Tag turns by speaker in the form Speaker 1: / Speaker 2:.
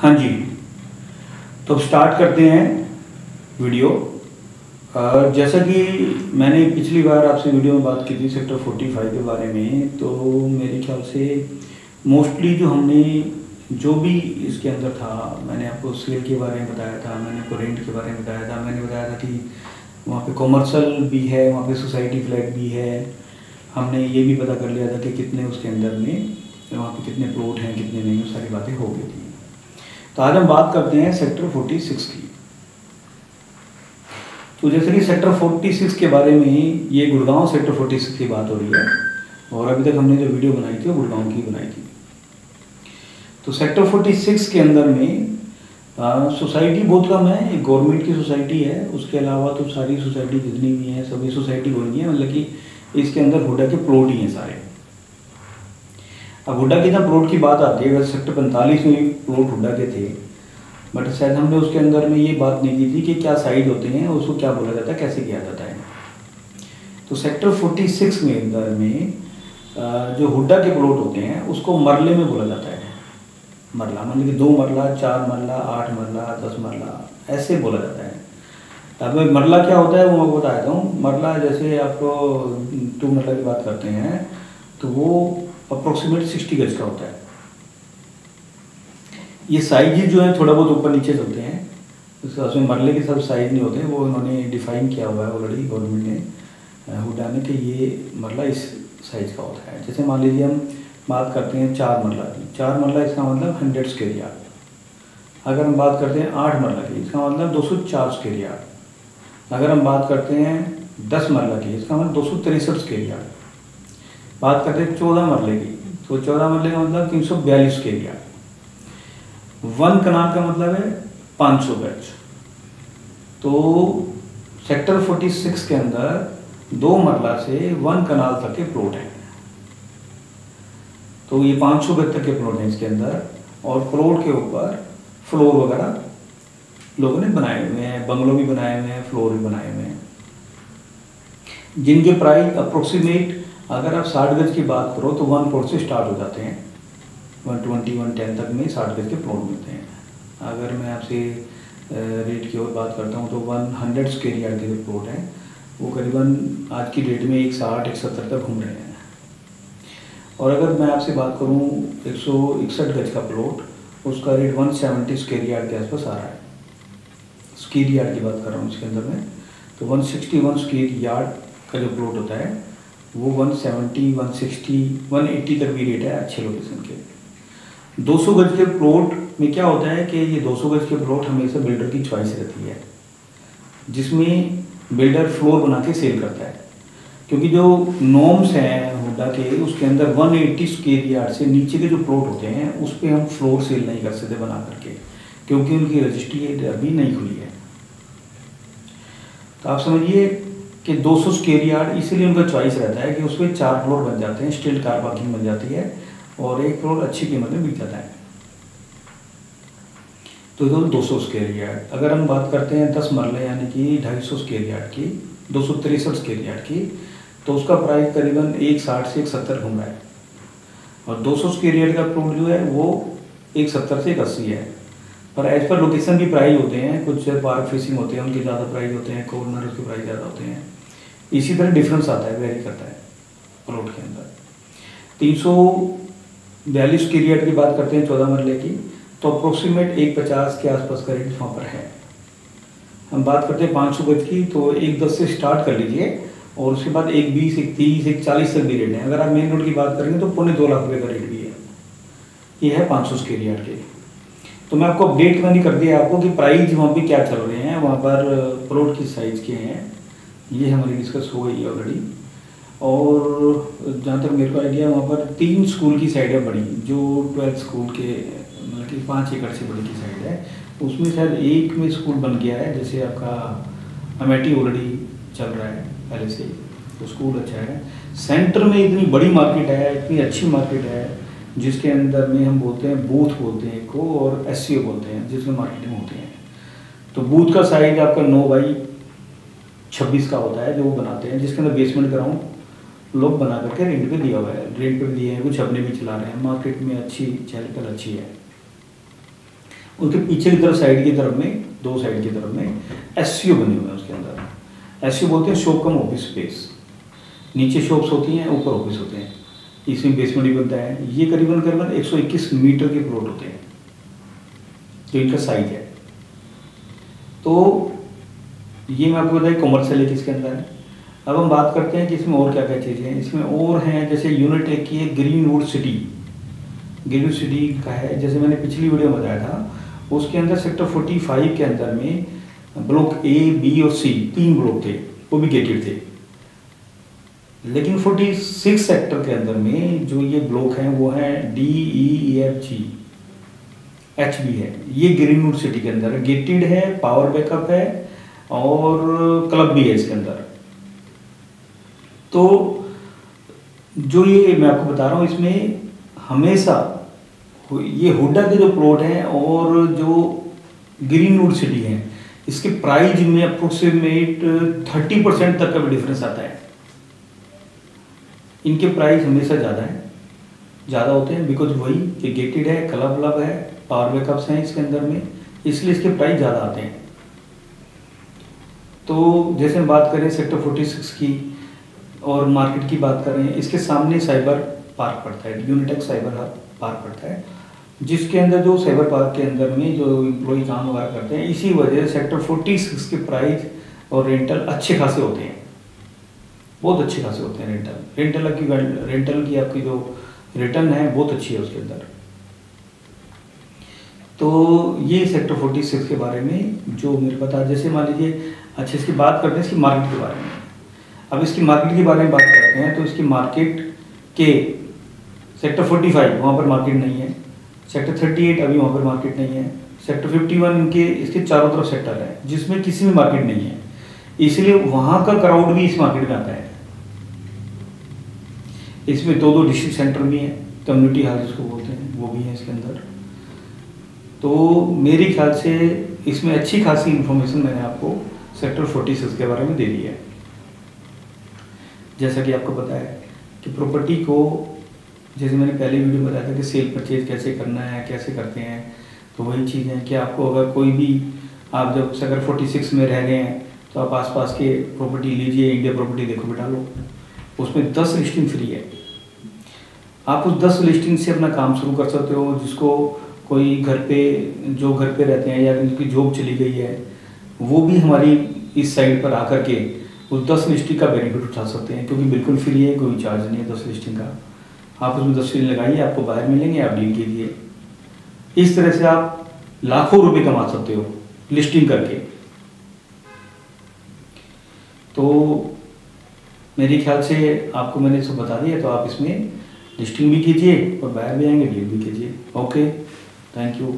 Speaker 1: हाँ जी, तो अब स्टार्ट करते हैं वीडियो। जैसा कि मैंने पिछली बार आपसे वीडियो में बात की थी सेक्टर 45 के बारे में, तो मेरे ख्याल से मोस्टली जो हमने जो भी इसके अंदर था, मैंने आपको सेल के बारे में बताया था, मैंने आपको रेंट के बारे में बताया था, मैंने बताया था कि वहाँ पे कॉमर्शियल भी है, वहाँ पे सोसाइटी फ्लैट भी है। हमने ये भी पता कर लिया था कि कितने उसके अंदर में वहाँ पे कितने प्लॉट हैं, कितने नहीं, वो सारी बातें हो गई थी। तो आज हम बात करते हैं सेक्टर 46 की। तो जैसे कि सेक्टर 46 के बारे में ये गुड़गांव सेक्टर 46 की बात हो रही है, और अभी तक हमने जो वीडियो बनाई थी वो गुड़गांव की बनाई थी। तो सेक्टर 46 के अंदर में सोसाइटी बहुत कम है, एक गवर्नमेंट की सोसाइटी है, उसके अलावा तो सारी सोसाइटी जितनी भी हैं सभी सोसाइटी बनी है, मतलब कि इसके अंदर हुडा के प्लॉट ही हैं सारे। अब हुडा के जहाँ प्लॉट की बात आती है, वैसे सेक्टर 45 में भी प्लॉट हुडा के थे, बट शायद हमने उसके अंदर में ये बात नहीं की थी कि क्या साइज होते हैं, उसको क्या बोला जाता है, कैसे किया जाता है। तो सेक्टर 46 में अंदर में जो हुडा के प्लॉट होते हैं उसको मरले में बोला जाता है। मरला मतलब कि 2 मरला, 4 मरला, 8 मरला, 10 मरला, ऐसे बोला जाता है। अब मरला क्या होता है वो मैं बता देता हूँ। मरला जैसे आपको 2 मरला की बात करते हैं तो वो अप्रोक्सीमेट 60 गज का होता है। ये साइज जो है थोड़ा बहुत ऊपर नीचे चलते हैं, उसमें मरले के सब साइज नहीं होते, वो उन्होंने डिफाइन किया हुआ है ऑलरेडी गवर्नमेंट ने, हुडा ने, कि ये मरला इस साइज का होता है। जैसे मान लीजिए हम बात करते हैं 4 मरला की, 4 मरला इसका मतलब 100 स्क्वायर यार्ड। अगर हम बात करते हैं 8 मरला की, इसका मतलब 204 स्क्वायर यार्ड। अगर हम बात करते हैं 10 मरला की, इसका मतलब 263 स्क्वायर यार्ड। बात करते हैं 14 मरले की, तो 14 मरले का मतलब 342 स्क्वायर यार्ड। 1 कनाल का मतलब है 500 गज। तो सेक्टर 46 के अंदर 2 मरला से 1 कनाल तक के प्लॉट हैं। तो ये 500 गज तक के प्लॉट हैं इसके अंदर, और प्लॉट के ऊपर फ्लोर वगैरह लोगों ने बनाए हुए हैं, बंगलो भी बनाए हुए हैं, फ्लोर भी बनाए हुए हैं, जिनके प्राइस अप्रोक्सीमेट अगर आप 60 गज की बात करो तो 1 करोड़ से स्टार्ट हो जाते हैं। 120, 110 तक में 60 गज के प्लॉट मिलते हैं। अगर मैं आपसे रेट की ओर बात करता हूँ तो 100 स्क्वायर यार्ड के जो प्लॉट हैं वो करीबन आज की डेट में 160, 170 तक घूम रहे हैं। और अगर मैं आपसे बात करूँ 161 गज का प्लॉट, उसका रेट 170 स्क्वायर यार्ड के आसपास आ रहा है। स्क्वायर यार्ड की बात कर रहा हूँ इसके अंदर में, तो 161 स्क्वायर यार्ड का जो प्लॉट होता है वो 170, 160, 180 तक भी रेट है अच्छे लोकेशन के। 200 गज के प्लॉट में क्या होता है कि ये 200 गज के प्लॉट हमेशा बिल्डर की चॉइस रहती है, जिसमें बिल्डर फ्लोर बना के सेल करता है, क्योंकि जो नॉर्म्स हैं हुडा के उसके अंदर 180 स्क्वायर यार्ड से नीचे के जो प्लॉट होते हैं उस पर हम फ्लोर सेल नहीं कर सकते बना करके, क्योंकि उनकी रजिस्ट्री अभी नहीं खुली है। तो आप समझिए कि 200 स्क्वायर यार्ड इसलिए उनका चॉइस रहता है कि उस पर 4 फ्लोर बन जाते हैं, स्टील कार पार्किंग बन जाती है, और 1 फ्लोर अच्छी कीमत में बिक जाता है। तो 200 स्क्वायर यार्ड। अगर हम बात करते हैं 10 मरले यानी कि 250 स्क्वायर यार्ड की, 263 स्क्वायर यार्ड की, तो उसका प्राइस करीबन 160 से 170 घूम रहा है। और 200 स्क्वायर यार्ड का प्लॉट जो है वो 170 से 180 है। पर एज पर लोकेशन भी प्राइस होते हैं, कुछ पार्क फेसिंग होते हैं उनके ज़्यादा प्राइस होते हैं, कॉर्नर उसके प्राइस ज़्यादा होते हैं। इसी तरह डिफरेंस आता है, वेरी करता है प्लॉट के अंदर। 342 स्क्वायर यार्ड की बात करते हैं 14 मरले की, तो अप्रोक्सीमेट 150 के आसपास का रेट वहाँ पर है। हम बात करते हैं 500 गज की, तो 110 से स्टार्ट कर लीजिए, और उसके बाद 120, 130, 140 तक भी रेट है। अगर आप मेन रोड की बात करेंगे तो 2.25 लाख रुपये का रेट भी है। ये है 500 स्क्वायर यार्ड के। तो मैं आपको अपडेट मैंने कर दिया आपको कि प्राइस वहाँ पे क्या चल रहे हैं, वहाँ पर प्लॉट की साइज़ के हैं, ये हमारी डिस्कस हो गई है ऑलरेडी। और जहाँ तक मेरे को आइडिया, वहाँ पर 3 स्कूल की साइड है बड़ी, जो 12 स्कूल के मतलब कि 5 एकड़ से बड़ी की साइड है, उसमें शायद एक में स्कूल बन गया है। जैसे आपका अमेठी ऑलरेडी चल रहा है पहले से, तो स्कूल अच्छा है। सेंटर में इतनी बड़ी मार्केट है, इतनी अच्छी मार्केट है, जिसके अंदर में हम बोलते हैं बूथ बोलते हैं को, और SCO बोलते हैं, जिसमें मार्केटिंग होती है। तो बूथ का साइज आपका 9x26 का होता है जो वो बनाते हैं, जिसके अंदर बेसमेंट ग्राउंड लोग बना करके रेंट पे दिया हुआ है, रेंट पे दिए हैं, कुछ अपने भी चला रहे हैं। मार्केट में अच्छी चहल पहल अच्छी है। उसके पीछे की तरफ साइड की तरफ में, दो साइड की तरफ में एससीओ बने हुए हैं। उसके अंदर एससीओ बोलते हैं शॉप कम ऑफिस स्पेस। नीचे शॉप्स होती हैं, ऊपर ऑफिस होते हैं, इसमें बेसमेंट भी बनता है। ये करीबन करीबन 121 मीटर के प्लॉट होते हैं जो इनका साइज है। तो ये मैं आपको बताया कॉमर्शियल है किसके अंदर है। अब हम बात करते हैं कि इसमें और क्या क्या चीज़ें हैं। इसमें और हैं जैसे यूनिट एक की है ग्रीनवुड सिटी। ग्रीनवुड सिटी का है, जैसे मैंने पिछली वीडियो में बताया था, उसके अंदर सेक्टर 45 के अंदर में ब्लॉक ए, बी और सी 3 ब्लॉक थे, वो भी गेटेड थे। लेकिन 46 सेक्टर के अंदर में जो ये ब्लॉक हैं वो हैं डी, ई, एफ, जी, एच भी है। ये ग्रीनवुड सिटी के अंदर है, गेटेड है, पावर बैकअप है और क्लब भी है इसके अंदर। तो जो ये मैं आपको बता रहा हूँ, इसमें हमेशा ये हुडा के जो प्लॉट हैं और जो ग्रीनवुड सिटी हैं, इसके प्राइस में अप्रोक्सीमेट 30% तक का भी डिफरेंस आता है। इनके प्राइस हमेशा ज़्यादा होते हैं, बिकॉज वही कि गेटेड है, क्लब व्लब है, पावर बैकअप्स हैं इसके अंदर में, इसलिए इसके प्राइस ज़्यादा आते हैं। तो जैसे हम बात करें सेक्टर 46 की और मार्केट की बात करें, इसके सामने साइबर पार्क पड़ता है, यूनिटेक साइबर पार्क पड़ता है, जिसके अंदर जो साइबर पार्क के अंदर में जो एम्प्लॉय काम वगैरह करते हैं, इसी वजह से सेक्टर 46 के प्राइस और रेंटल अच्छे खासे होते हैं, बहुत अच्छे खासे होते हैं। रेंटल की आपकी जो रिटर्न है बहुत अच्छी है उसके अंदर। तो ये सेक्टर 46 के बारे में जो मेरे पता, जैसे मान लीजिए, अच्छा इसकी बात करते हैं इसकी मार्केट के बारे में। अब इसकी मार्केट के बारे में बात करते हैं तो इसकी मार्केट के सेक्टर 45 वहाँ पर मार्केट नहीं है, सेक्टर 38 अभी वहाँ पर मार्केट नहीं है, सेक्टर 51 इनके इसके चारों तरफ सेक्टर है जिसमें किसी में मार्केट नहीं है, इसलिए वहाँ का क्राउड भी इस मार्केट में आता है। इसमें दो डिस्ट्रिक्ट सेंटर भी हैं, कम्युनिटी हॉल जिसको बोलते हैं, वो भी है इसके अंदर। तो मेरे ख्याल से इसमें अच्छी खासी इन्फॉर्मेशन मैंने आपको सेक्टर 46 के बारे में दे दी है। जैसा कि आपको पता है कि प्रॉपर्टी को, जैसे मैंने पहले वीडियो में बताया था कि सेल परचेज कैसे करना है, कैसे करते हैं, तो वही चीज़ है कि आपको अगर कोई भी, आप जब अगर 46 में रह गए हैं तो आप आसपास के प्रॉपर्टी लीजिए, इंडिया प्रॉपर्टी देखो बेटा लो, उसमें 10 लिस्टिंग फ्री है। आप उस 10 लिस्टिंग से अपना काम शुरू कर सकते हो। जिसको कोई घर पे रहते हैं या जिनकी जॉब चली गई है, वो भी हमारी इस साइट पर आकर के उस 10 लिस्टिंग का बेनिफिट उठा सकते हैं, क्योंकि बिल्कुल फ्री है, कोई चार्ज नहीं है 10 लिस्टिंग का। आप उसमें 10 लिस्टिंग लगाइए, आपको बाहर मिलेंगे, आप डील कीजिए। इस तरह से आप लाखों रुपए कमा सकते हो लिस्टिंग करके। तो मेरे ख्याल से आपको मैंने सब बता दिया, तो आप इसमें लिस्टिंग भी कीजिए और बाहर भी आएंगे, डील भी कीजिए। Okay, thank you.